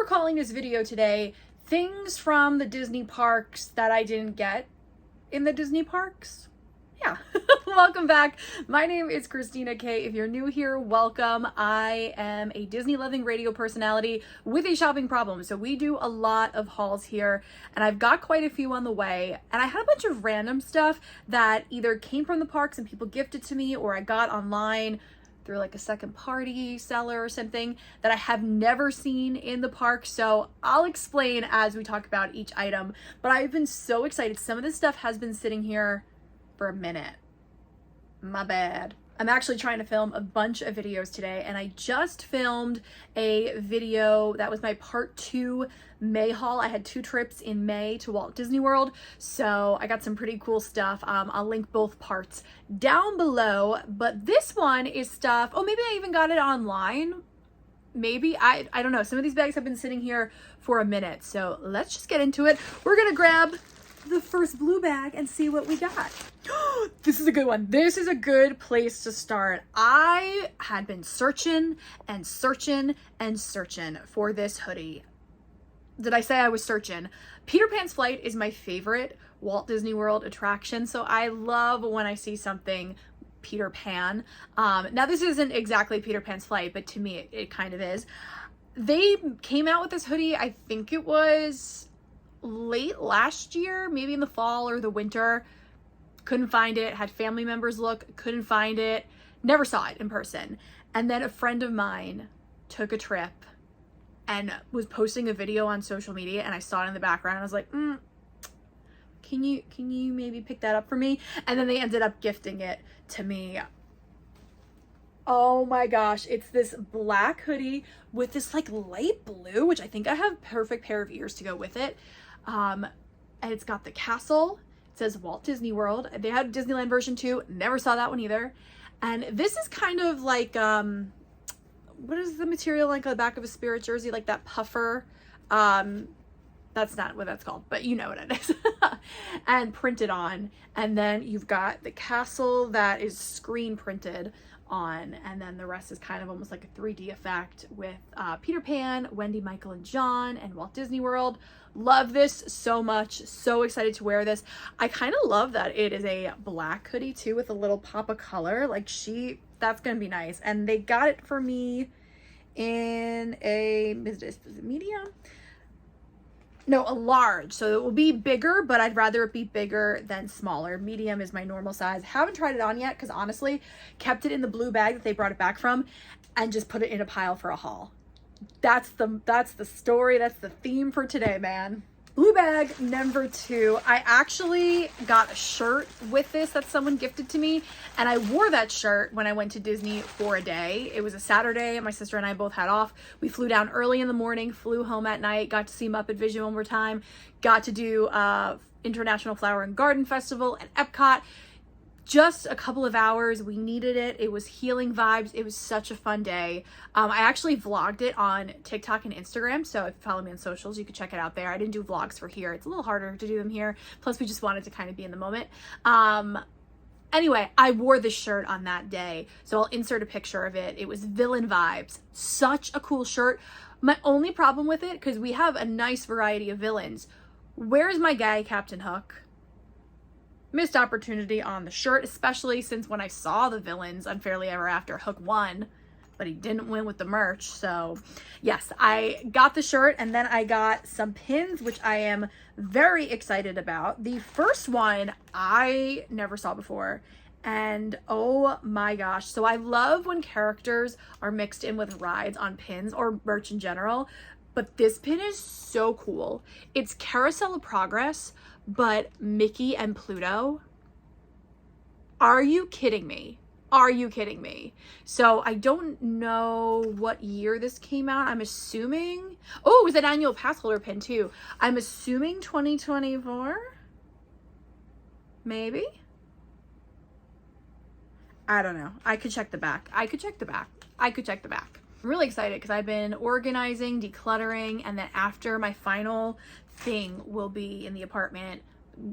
calling this video today things from the Disney parks that I didn't get in the Disney parks. Yeah. Welcome back. My name is Christina K. If you're new here, welcome. I am a Disney loving radio personality with a shopping problem. So we do a lot of hauls here and I've got quite a few on the way. And I had a bunch of random stuff that either came from the parks and people gifted to me, or I got online through like a second party seller or something that I have never seen in the park. So I'll explain as we talk about each item, but I've been so excited. Some of this stuff has been sitting here for a minute. My bad. I'm actually trying to film a bunch of videos today, and I just filmed a video that was my part 2 May haul. I had 2 trips in May to Walt Disney World, so I got some pretty cool stuff. I'll link both parts down below, but this one is stuff, oh, maybe I even got it online. Maybe, I don't know. Some of these bags have been sitting here for a minute, so let's just get into it. We're gonna grab the first blue bag and see what we got. This is a good one. This is a good place to start. I had been searching and searching and searching for this hoodie. Did I say I was searching? Peter Pan's Flight is my favorite Walt Disney World attraction, so I love when I see something Peter Pan. Now this isn't exactly Peter Pan's Flight, but to me it kind of is. They came out with this hoodie, I think it was late last year, maybe in the fall or the winter. Couldn't find it, had family members look, couldn't find it, never saw it in person. And then a friend of mine took a trip and was posting a video on social media, and I saw it in the background and I was like, can you maybe pick that up for me? And then they ended up gifting it to me. Oh my gosh, it's this black hoodie with this like light blue, which I think I have a perfect pair of ears to go with it. And it's got the castle. It says Walt Disney World. They had a Disneyland version too. Never saw that one either. And this is kind of like, what is the material like on the back of a Spirit jersey? Like that puffer. That's not what that's called, but you know what it is. And printed on. And then you've got the castle that is screen printed on, and then the rest is kind of almost like a 3D effect with Peter Pan, Wendy, Michael, and John, and Walt Disney World. Love this so much. So excited to wear this. I kind of love that it is a black hoodie too with a little pop of color. Like that's gonna be nice. And they got it for me in a, is it medium? No, a large. So it will be bigger, but I'd rather it be bigger than smaller. Medium is my normal size. Haven't tried it on yet because honestly, kept it in the blue bag that they brought it back from and just put it in a pile for a haul. That's the story. That's the theme for today, man. Blue bag number 2. I actually got a shirt with this that someone gifted to me, and I wore that shirt when I went to Disney for a day. It was a Saturday. My sister and I both had off. We flew down early in the morning, flew home at night, got to see Muppet Vision one more time, got to do International Flower and Garden Festival at Epcot. Just a couple of hours. We needed it. It was healing vibes. It was such a fun day. I actually vlogged it on TikTok and Instagram, so if you follow me on socials, you can check it out there. I didn't do vlogs for here. It's a little harder to do them here. Plus, we just wanted to kind of be in the moment. Anyway, I wore this shirt on that day, so I'll insert a picture of it. It was villain vibes. Such a cool shirt. My only problem with it, because we have a nice variety of villains, where's my guy, Captain Hook? Missed opportunity on the shirt, especially since when I saw the villains Unfairly Ever After, Hook won, but he didn't win with the merch. So yes, I got the shirt, and then I got some pins, which I am very excited about. The first one I never saw before, and oh my gosh. So I love when characters are mixed in with rides on pins or merch in general, but this pin is so cool. It's Carousel of Progress, but Mickey and Pluto. Are you kidding me? Are you kidding me? So I don't know what year this came out. I'm assuming, oh, it was an annual pass holder pin too. I'm assuming 2024, maybe? I don't know. I could check the back. I could check the back. I'm really excited because I've been organizing, decluttering, and then after my final thing will be in the apartment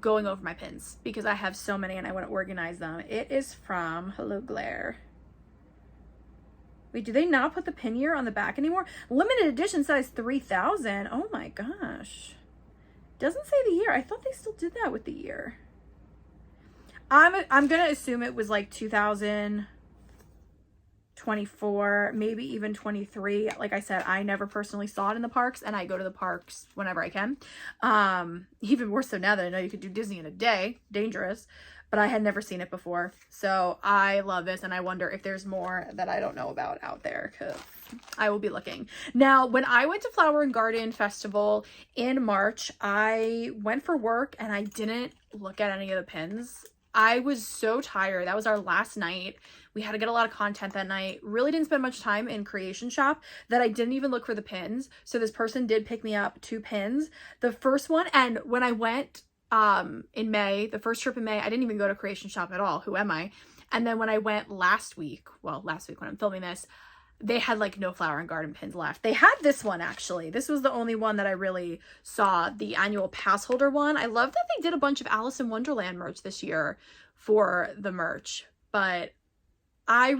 going over my pins because I have so many and I want to organize them. It is from Hello Glare. Wait, do they not put the pin year on the back anymore? Limited edition size 3000. Oh my gosh. Doesn't say the year. I thought they still did that with the year. I'm gonna assume it was like 2024, maybe even 23. Like I said, I never personally saw it in the parks, and I go to the parks whenever I can. Even more so now that I know you could do Disney in a day. Dangerous. But I had never seen it before. So I love this, and I wonder if there's more that I don't know about out there, because I will be looking. Now, when I went to Flower and Garden Festival in March, I went for work and I didn't look at any of the pins. I was so tired. That was our last night. We had to get a lot of content that night. Really didn't spend much time in Creation Shop that I didn't even look for the pins. So this person did pick me up 2 pins. The first one, and when I went in May, the first trip in May, I didn't even go to Creation Shop at all. Who am I? And then when I went last week when I'm filming this, they had like no Flower and Garden pins left. They had this one actually. This was the only one that I really saw, the annual pass holder one. I love that they did a bunch of Alice in Wonderland merch this year for the merch, but I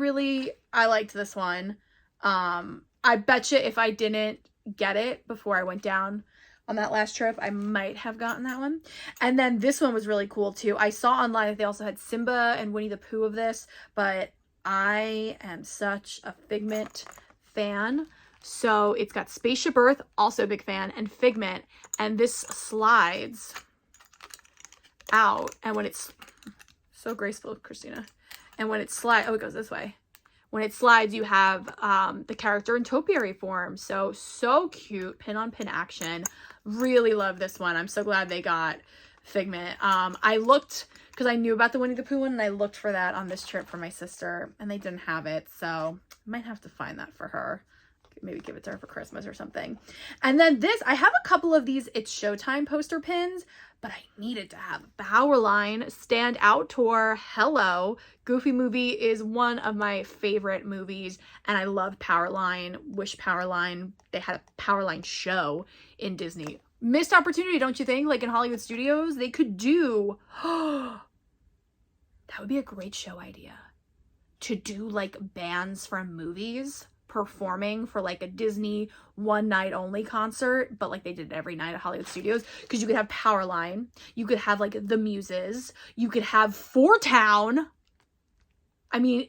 liked this one. I bet you if I didn't get it before I went down on that last trip, I might have gotten that one. And then this one was really cool too. I saw online that they also had Simba and Winnie the Pooh of this, but I am such a Figment fan. So it's got Spaceship Earth, also a big fan, and Figment. And this slides out. And when it's so graceful, Christina. And when it slides, oh, it goes this way. When it slides, you have the character in topiary form. So cute. Pin on pin action. Really love this one. I'm so glad they got Figment. I looked, because I knew about the Winnie the Pooh one, and I looked for that on this trip for my sister, and they didn't have it, so I might have to find that for her. Maybe give it to her for Christmas or something. And then this, I have a couple of these It's Showtime poster pins, but I needed to have Powerline Stand Out Tour. Hello. Goofy movie is one of my favorite movies, and I love Powerline. Wish Powerline, they had a Powerline show in Disney. Missed opportunity, don't you think? Like in Hollywood Studios, they could do, that would be a great show idea. To do like bands from movies performing for like a Disney one night only concert, but like they did it every night at Hollywood Studios, because you could have Powerline, you could have like the Muses, you could have Four Town. I mean,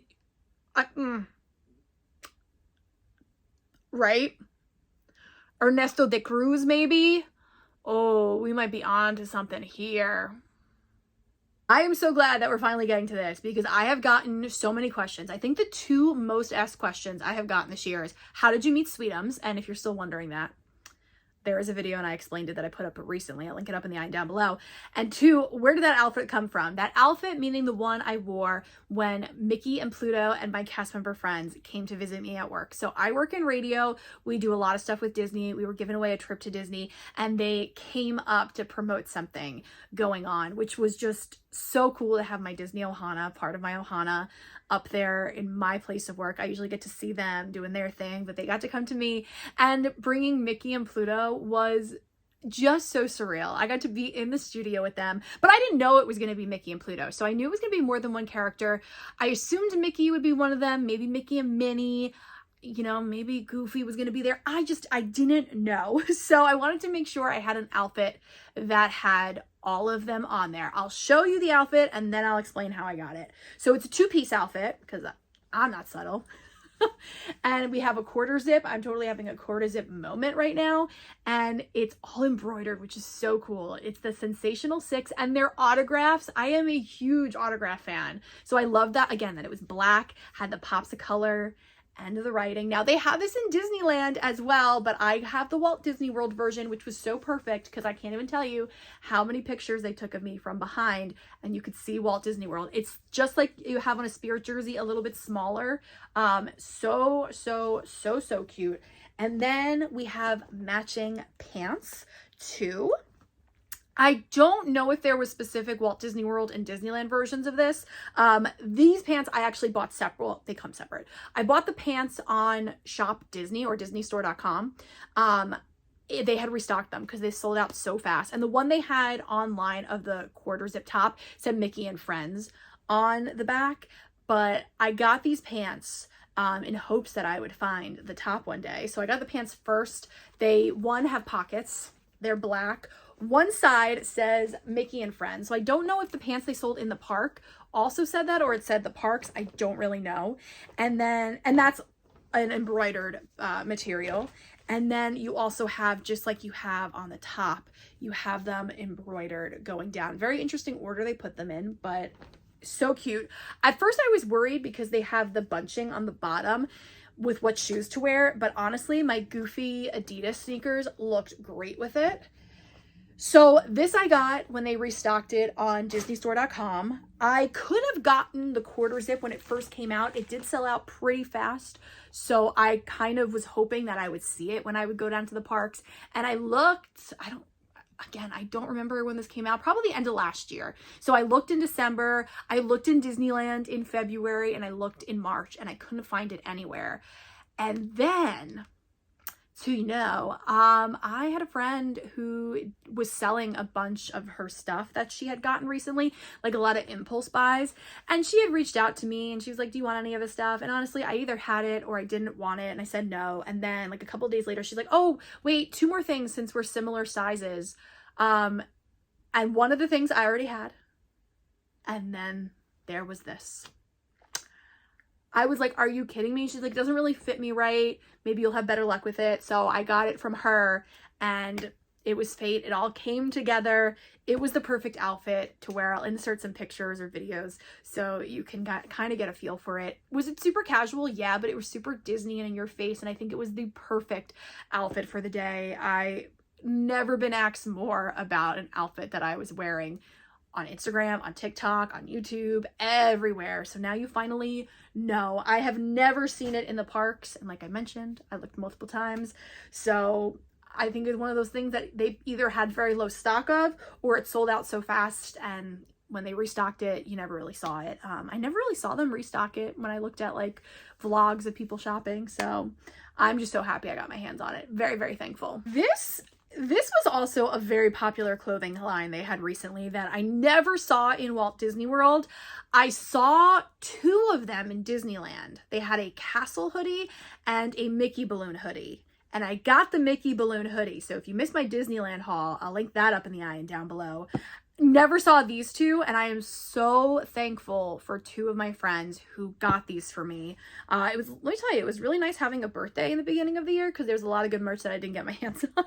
right? Ernesto de Cruz, maybe. Oh, we might be on to something here. I am so glad that we're finally getting to this, because I have gotten so many questions. I think the 2 most asked questions I have gotten this year is, how did you meet Sweetums? And if you're still wondering that, there is a video and I explained it that I put up recently. I'll link it up in the eye down below. And 2, where did that outfit come from? That outfit meaning the one I wore when Mickey and Pluto and my cast member friends came to visit me at work. So I work in radio. We do a lot of stuff with Disney. We were giving away a trip to Disney, and they came up to promote something going on, which was just so cool to have my Disney Ohana, part of my Ohana, up there in my place of work. I usually get to see them doing their thing, but they got to come to me, and bringing Mickey and Pluto was just so surreal. I got to be in the studio with them, but I didn't know it was going to be Mickey and Pluto. So I knew it was going to be more than one character. I assumed Mickey would be one of them, maybe Mickey and Minnie, you know, maybe Goofy was going to be there. I didn't know. So I wanted to make sure I had an outfit that had all of them on there. I'll show you the outfit and then I'll explain how I got it. So it's a 2-piece outfit, because I'm not subtle. And we have a quarter zip. I'm totally having a quarter zip moment right now. And it's all embroidered, which is so cool. It's the Sensational 6 and their autographs. I am a huge autograph fan. So I love that, again, that it was black, had the pops of color, and the writing. Now they have this in Disneyland as well, but I have the Walt Disney World version, which was so perfect because I can't even tell you how many pictures they took of me from behind, and you could see Walt Disney World. It's just like you have on a Spirit jersey, a little bit smaller. So cute. And then we have matching pants too. I don't know if there was specific Walt Disney World and Disneyland versions of this. These pants I actually bought separate. Well, they come separate. I bought the pants on Shop Disney or DisneyStore.com. They had restocked them because they sold out so fast. And the one they had online of the quarter zip top said Mickey and Friends on the back. But I got these pants in hopes that I would find the top one day. So I got the pants first. One, have pockets. They're black. One side says Mickey and Friends. So I don't know if the pants they sold in the park also said that, or it said the parks. I don't really know. And that's an embroidered material. And then you also have, just like you have on the top, you have them embroidered going down. Very interesting order they put them in, but so cute. At first I was worried because they have the bunching on the bottom with what shoes to wear, but honestly, my goofy Adidas sneakers looked great with it. So this I got when they restocked it on disneystore.com. I could have gotten the quarter zip when it first came out. It did sell out pretty fast. So I kind of was hoping that I would see it when I would go down to the parks. And I looked, I don't remember when this came out, probably the end of last year. So I looked in December, I looked in Disneyland in February, and I looked in March, and I couldn't find it anywhere. And then, so I had a friend who was selling a bunch of her stuff that she had gotten recently, like a lot of impulse buys. And she had reached out to me and she was like, do you want any of this stuff? And honestly, I either had it or I didn't want it. And I said no. And then like a couple of days later, she's like, oh, wait, 2 more things since we're similar sizes. And one of the things I already had. And then there was this. I was like, are you kidding me? She's like, it doesn't really fit me right. Maybe you'll have better luck with it. So I got it from her and it was fate. It all came together. It was the perfect outfit to wear. I'll insert some pictures or videos so you can kind of get a feel for it. Was it super casual? Yeah, but it was super Disney and in your face. And I think it was the perfect outfit for the day. I never been asked more about an outfit that I was wearing on Instagram, on TikTok, on YouTube, everywhere. So now you finally know. I have never seen it in the parks. And like I mentioned, I looked multiple times. So I think it's one of those things that they either had very low stock of or it sold out so fast. And when they restocked it, you never really saw it. I never really saw them restock it when I looked at like vlogs of people shopping. So I'm just so happy I got my hands on it. Very, very thankful. This was also a very popular clothing line they had recently that I never saw in Walt Disney World. I saw 2 of them in Disneyland. They had a castle hoodie and a Mickey balloon hoodie. And I got the Mickey balloon hoodie. So if you missed my Disneyland haul, I'll link that up in the eye and down below. Never saw these 2, and I am so thankful for 2 of my friends who got these for me. Let me tell you, it was really nice having a birthday in the beginning of the year because there's a lot of good merch that I didn't get my hands on.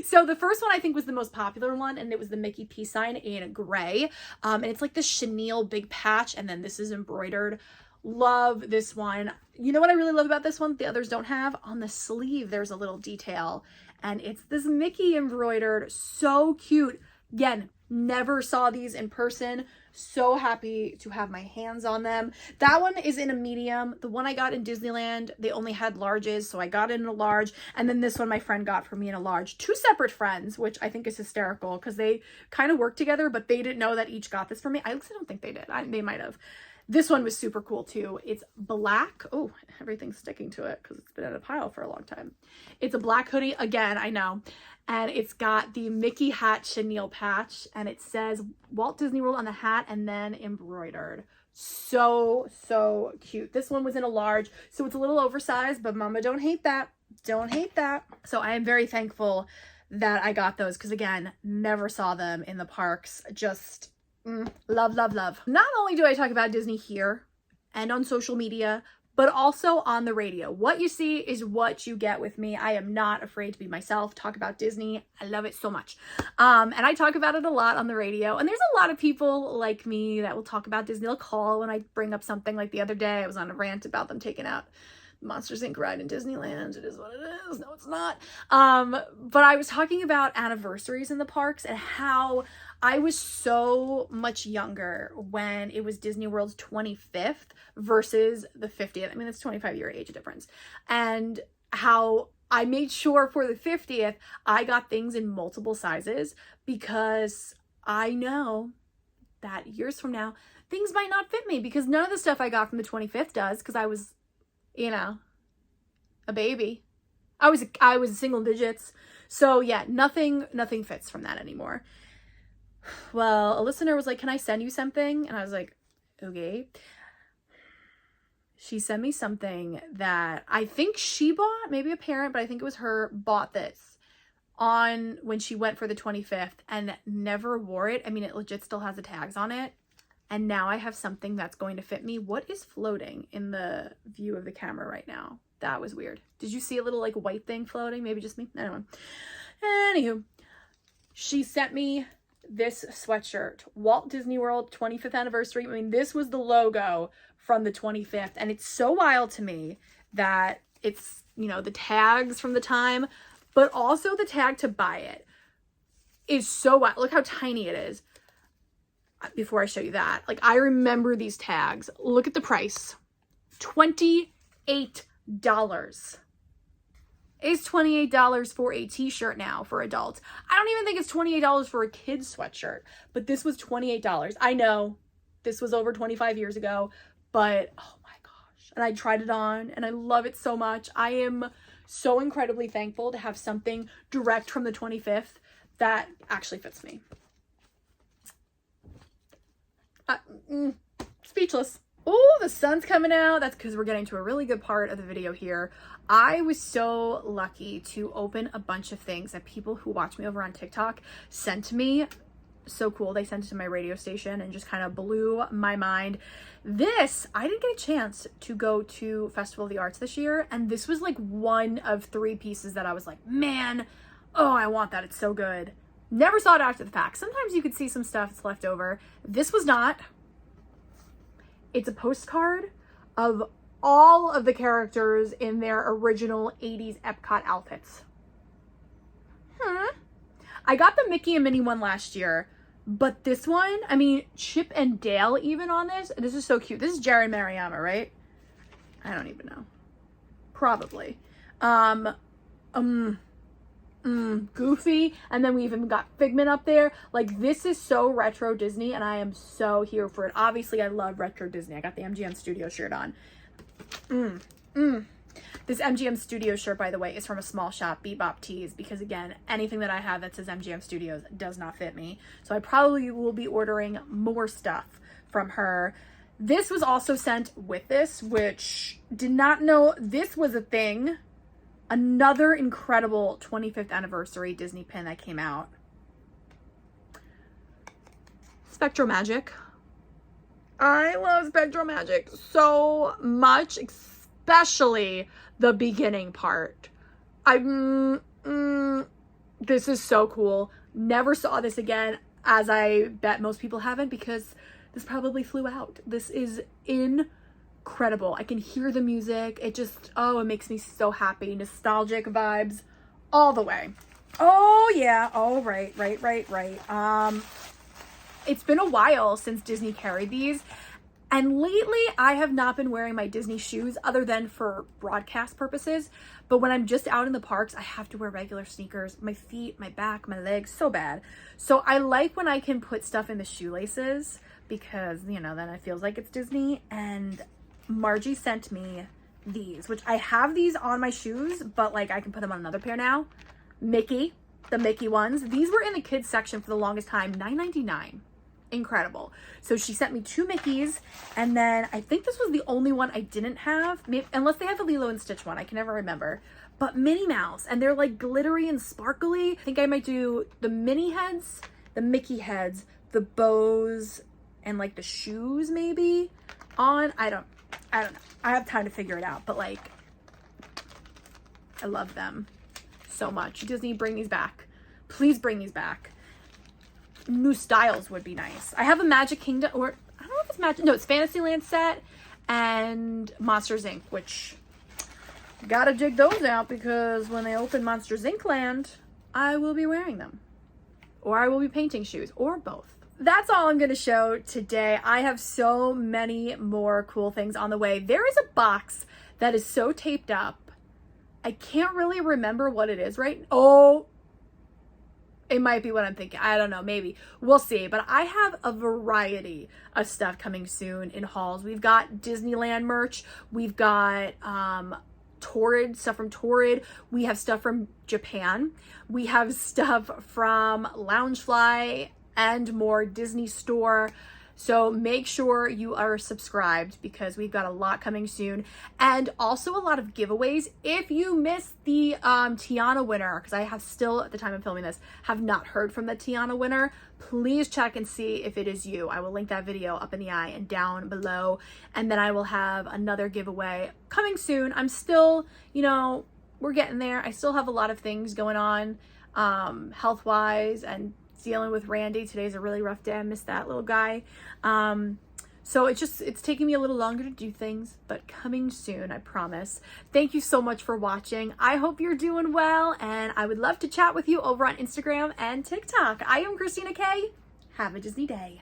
So the first one I think was the most popular one, and it was the Mickey peace sign in gray. And it's like this chenille big patch, and then this is embroidered. Love this one. You know what I really love about this one that the others don't have? On the sleeve, there's a little detail, and it's this Mickey embroidered. So cute. Again, never saw these in person. So happy to have my hands on them. That one is in a medium. The one I got in Disneyland, they only had larges, so I got it in a large. And then this one my friend got for me in a large. 2 separate friends, which I think is hysterical because they kind of work together, but they didn't know that each got this for me. I don't think they did. They might have. This one was super cool too. It's black. Oh, everything's sticking to it because it's been in a pile for a long time. It's a black hoodie. Again, I know. And it's got the Mickey hat chenille patch. And it says Walt Disney World on the hat and then embroidered. So, so cute. This one was in a large. So it's a little oversized, but mama, don't hate that. Don't hate that. So I am very thankful that I got those because, again, never saw them in the parks. Just... love, love, love. Not only do I talk about Disney here and on social media, but also on the radio. What you see is what you get with me. I am not afraid to be myself, talk about Disney. I love it so much. And I talk about it a lot on the radio. And there's a lot of people like me that will talk about Disney. They'll call when I bring up something. Like the other day, I was on a rant about them taking out Monsters Inc. ride in Disneyland. It is what it is. No, it's not. But I was talking about anniversaries in the parks and how I was so much younger when it was Disney World's 25th versus the 50th. I mean, it's 25-year age difference. And how I made sure for the 50th, I got things in multiple sizes because I know that years from now, things might not fit me because none of the stuff I got from the 25th does because I was, you know, a baby. I was single digits. So yeah, nothing fits from that anymore. Well, a listener was like, can I send you something? And I was like, okay. She sent me something that I think she bought, maybe a parent, but I think it was her, bought this on when she went for the 25th and never wore it. I mean, it legit still has the tags on it. And now I have something that's going to fit me. What is floating in the view of the camera right now? That was weird. Did you see a little like white thing floating? Maybe just me? I don't know. Anywho, she sent me this sweatshirt, Walt Disney World 25th anniversary. I mean, this was the logo from the 25th. And it's so wild to me that it's, you know, the tags from the time, but also the tag to buy it is so wild. Look how tiny it is. Before I show you that, like, I remember these tags. Look at the price. $28. It's $28 for a t-shirt now for adults. I don't even think it's $28 for a kid's sweatshirt, but this was $28. I know this was over 25 years ago, but oh my gosh. And I tried it on and I love it so much. I am so incredibly thankful to have something direct from the 25th that actually fits me. Speechless. Oh, the sun's coming out. That's because we're getting to a really good part of the video here. I was so lucky to open a bunch of things that people who watch me over on TikTok sent to me. So cool. They sent it to my radio station and just kind of blew my mind. This, I didn't get a chance to go to Festival of the Arts this year. And this was like one of 3 pieces that I was like, man, oh, I want that. It's so good. Never saw it after the fact. Sometimes you could see some stuff that's left over. This was not. It's a postcard of all of the characters in their original 80s Epcot outfits. I got the Mickey and Minnie one last year, but this one, I mean, Chip and Dale even on this. This is so cute. This is Jerry Mariama, right? I don't even know. Probably. Goofy, and then we even got Figment up there. Like, this is so retro Disney and I am so here for it. Obviously I love retro Disney. I got the MGM Studio shirt on. This MGM Studio shirt, by the way, is from a small shop, Bebop Tees, because again, anything that I have that says MGM Studios does not fit me, so I probably will be ordering more stuff from her. This was also sent with this, which did not know this was a thing. Another incredible 25th anniversary Disney pin that came out. Spectro Magic. I love Spectro Magic so much, especially the beginning part. This is so cool. Never saw this again, as I bet most people haven't, because this probably flew out. This is incredible. I can hear the music. It just, oh, it makes me so happy. Nostalgic vibes all the way. Oh yeah. Oh, right. It's been a while since Disney carried these, and lately I have not been wearing my Disney shoes other than for broadcast purposes. But when I'm just out in the parks, I have to wear regular sneakers. My feet, my back, my legs, so bad. So I like when I can put stuff in the shoelaces, because, you know, then it feels like it's Disney. And Margie sent me these, which I have these on my shoes, but like I can put them on another pair now. Mickey, the Mickey ones. These were in the kids section for the longest time, $9.99. Incredible. So she sent me 2 Mickeys, and then I think this was the only one I didn't have, maybe, unless they have the Lilo and Stitch one. I can never remember. But Minnie Mouse, and they're like glittery and sparkly. I think I might do the Minnie heads, the Mickey heads, the bows, and like the shoes maybe on. I don't know. I have time to figure it out, but like, I love them so much. Disney, bring these back. Please bring these back. New styles would be nice. I have a Magic Kingdom, or I don't know if it's Magic, no, it's Fantasyland set and Monsters Inc., which gotta dig those out, because when they open Monsters Inc. land, I will be wearing them, or I will be painting shoes, or both. That's all I'm going to show today. I have so many more cool things on the way. There is a box that is so taped up. I can't really remember what it is right. Oh, it might be what I'm thinking. I don't know. Maybe. We'll see. But I have a variety of stuff coming soon in hauls. We've got Disneyland merch. We've got Torrid, stuff from Torrid. We have stuff from Japan. We have stuff from Loungefly and more, Disney Store. So make sure you are subscribed because we've got a lot coming soon, and also a lot of giveaways. If you missed the Tiana winner, because I have still, at the time of filming this, have not heard from the Tiana winner, please check and see if it is you. I will link that video up in the eye and down below, and then I will have another giveaway coming soon. I'm still, you know, we're getting there. I still have a lot of things going on health-wise and dealing with Randy. Today's a really rough day. I miss that little guy. So it's taking me a little longer to do things, but coming soon, I promise. Thank you so much for watching. I hope you're doing well, and I would love to chat with you over on Instagram and TikTok. I am Christina K. Have a Disney day.